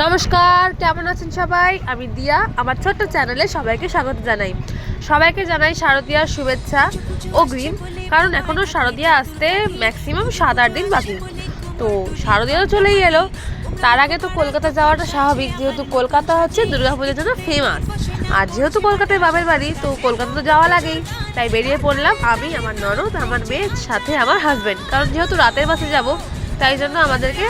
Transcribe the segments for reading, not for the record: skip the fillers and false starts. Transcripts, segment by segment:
নমস্কার, কেমন আছেন সবাই? আমি দিয়া, আমার ছোট্ট চ্যানেলে সবাইকে স্বাগত জানাই। সবাইকে জানাই শারদীয়ার শুভেচ্ছা অগ্রিম। কারণ এখনও শারদীয়া আসতে ম্যাক্সিমাম 7-8 দিন বাকি। তো শারদীয়াও চলেই এলো। তার আগে তো কলকাতা যাওয়াটা স্বাভাবিক, যেহেতু কলকাতা হচ্ছে দুর্গাপুজোর জন্য ফেমাস। আর যেহেতু কলকাতায় বাপের বাড়ি, তো কলকাতা তো যাওয়া লাগেই। তাই বেরিয়ে পড়লাম আমি, আমার ননদ, আমার মেয়ের সাথে আমার হাজব্যান্ড। কারণ যেহেতু রাতের বাসে যাব, তাই জন্য আমাদেরকে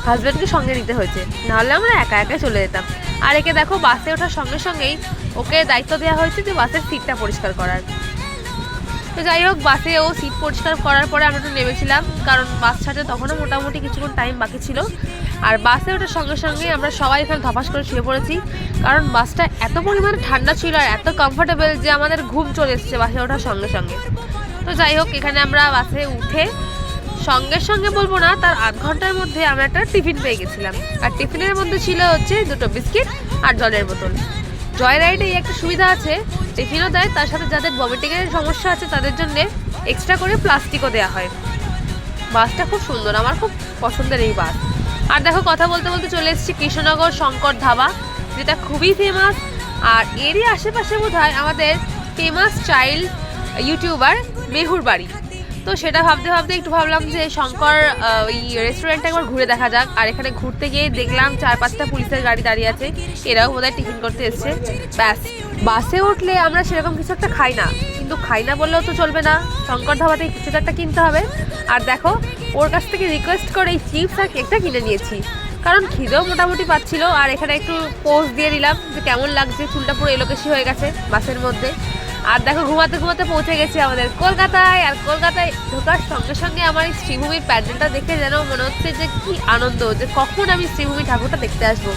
হাজব্যান্ডকে সঙ্গে নিতে হয়েছে, নাহলে আমরা একা একা চলে যেতাম। আর একে দেখো, বাসে ওঠার সঙ্গে সঙ্গেই ওকে দায়িত্ব দেওয়া হয়েছে যে বাসের সিটটা পরিষ্কার করার। তো যাই হোক, বাসে ও সিট পরিষ্কার করার পরে আমরা একটু নেমেছিলাম, কারণ বাস ছাড়তে তখনও মোটামুটি কিছুক্ষণ টাইম বাকি ছিল। আর বাসে ওঠার সঙ্গে সঙ্গে আমরা সবাই এখানে ধপাস করে শুয়ে পড়েছি, কারণ বাসটা এত পরিমাণে ঠান্ডা ছিল আর এত কমফোর্টেবল যে আমাদের ঘুম চলে এসেছে বাসে ওঠার সঙ্গে সঙ্গে। তো যাই হোক, এখানে আমরা বাসে উঠে সঙ্গে সঙ্গে বলবো না, তার আধ ঘন্টার মধ্যে আমরা একটা টিফিন পেয়ে গেছিলাম। আর টিফিনের মধ্যে ছিল হচ্ছে 2টো বিস্কিট আর জলের বোতল। জয় রাইডে এই একটা সুবিধা আছে, টিফিনও দেয়, তার সাথে যাদের ভমিটিংয়ের সমস্যা আছে তাদের জন্য এক্সট্রা করে প্লাস্টিকও দেওয়া হয়। বাসটা খুব সুন্দর, আমার খুব পছন্দের এই বাস। আর দেখো, কথা বলতে বলতে চলে এসেছি কৃষ্ণনগর শঙ্কর ধাবা, যেটা খুবই ফেমাস। আর এরই আশেপাশে বোধহয় আমাদের ফেমাস চাইল্ড ইউটিউবার মেহুর বাড়ি। তো সেটা ভাবতে ভাবতে একটু ভাবলাম যে শঙ্কর ওই রেস্টুরেন্টটা একবার ঘুরে দেখা যাক। আর এখানে ঘুরতে গিয়ে দেখলাম 4-5টা পুলিশের গাড়ি দাঁড়িয়ে আছে, এরাও বোধহয় টিফিন করতে এসছে। ব্যাস, বাসে উঠলে আমরা সেরকম কিছু একটা খাই না, কিন্তু খাই না বললেও তো চলবে না, শঙ্কর ধাবাতে কিছু একটা কিনতে হবে। আর দেখো, ওর কাছ থেকে রিকোয়েস্ট করে এই চিপস আর কেকটা কিনে নিয়েছি, কারণ খিদেও মোটামুটি পাচ্ছিল। আর এখানে একটু পোজ দিয়ে দিলাম যে কেমন লাগছে, চুলটা পুরো এলোকেশি হয়ে গেছে বাসের মধ্যে। আর দেখো, ঘুমাতে ঘুমাতে পৌঁছে গেছি আমাদের কলকাতায়। আর কলকাতায় ঢোকার সঙ্গে সঙ্গে আমার এই শ্রীভূমির প্যান্ডেলটা দেখে যেন মনে হচ্ছে যে কি আনন্দ, যে কখন আমি শ্রীভূমি ঠাকুরটা দেখতে আসবো।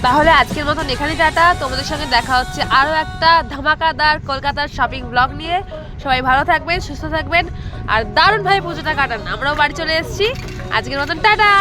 তাহলে আজকের মতন এখানে টাটা, তোমাদের সঙ্গে দেখা হচ্ছে আরও একটা ধামাকাদার কলকাতার শপিং ব্লগ নিয়ে। সবাই ভালো থাকবেন, সুস্থ থাকবেন, আর দারুণভাবে পুজোটা কাটান। আমরাও বাড়ি চলে এসেছি। আজকের মতন টাটা।